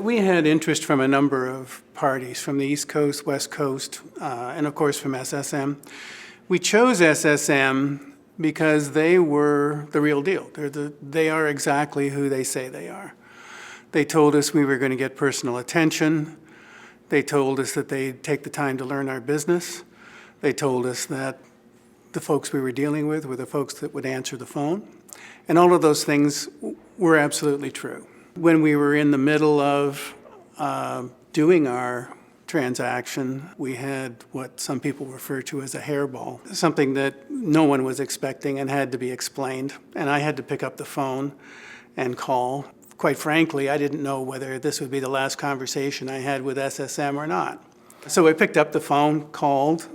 We had interest from a number of parties, from the East Coast, West Coast, and of course from SSM. We chose SSM because they were the real deal. They are exactly who they say they are. They told us we were going to get personal attention. They told us that they'd take the time to learn our business. They told us that the folks we were dealing with were the folks that would answer the phone. And all of those things were absolutely true. When we were in the middle of doing our transaction, we had what some people refer to as a hairball, something that no one was expecting and had to be explained. And I had to pick up the phone and call. Quite frankly, I didn't know whether this would be the last conversation I had with SSM or not. So I picked up the phone, called.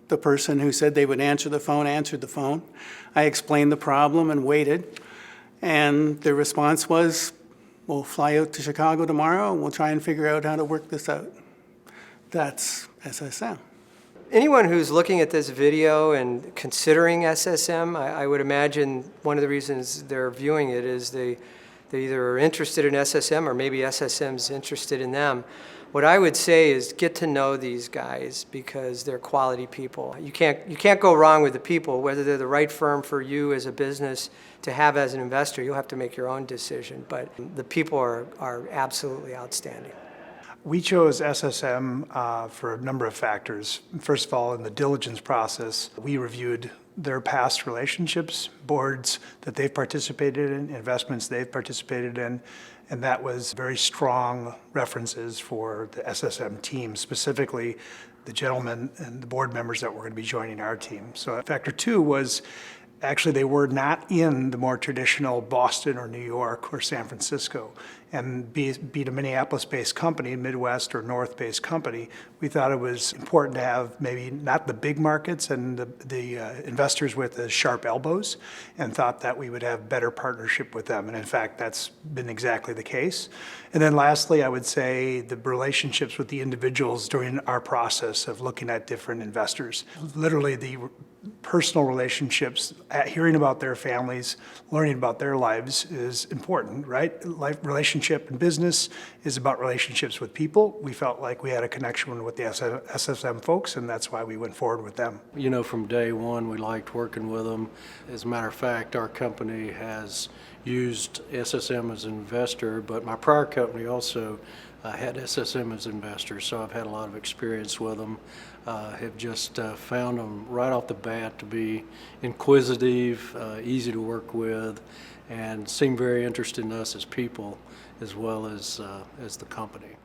The person who said they would answer the phone answered the phone. I explained the problem and waited. And the response was, we'll fly out to Chicago tomorrow and we'll try and figure out how to work this out. That's SSM. Anyone who's looking at this video and considering SSM, I would imagine one of the reasons they're viewing it is they either are interested in SSM or maybe SSM's interested in them. What I would say is get to know these guys because they're quality people. You can't go wrong with the people, whether they're the right firm for you as a business to have as an investor. You'll have to make your own decision, but the people are absolutely outstanding. We chose SSM for a number of factors. First of all, in the diligence process, we reviewed their past relationships, boards that they've participated in, investments they've participated in, and that was very strong references for the SSM team, specifically the gentlemen and the board members that were going to be joining our team. So factor two was actually they were not in the more traditional Boston or New York or San Francisco. And be a Minneapolis-based company, Midwest or North-based company, we thought it was important to have maybe not the big markets and the investors with the sharp elbows, and thought that we would have better partnership with them. And in fact, that's been exactly the case. And then lastly, I would say the relationships with the individuals during our process of looking at different investors. Literally the personal relationships, hearing about their families, learning about their lives is important, right? Relationship in business is about relationships with people. We felt like we had a connection with the SSM folks, and that's why we went forward with them. You know, from day one, we liked working with them. As a matter of fact, our company has used SSM as an investor, but my prior company also had SSM as investors, so I've had a lot of experience with them. Have just found them right off the bat to be inquisitive, easy to work with, and seem very interested in us as people as well as the company.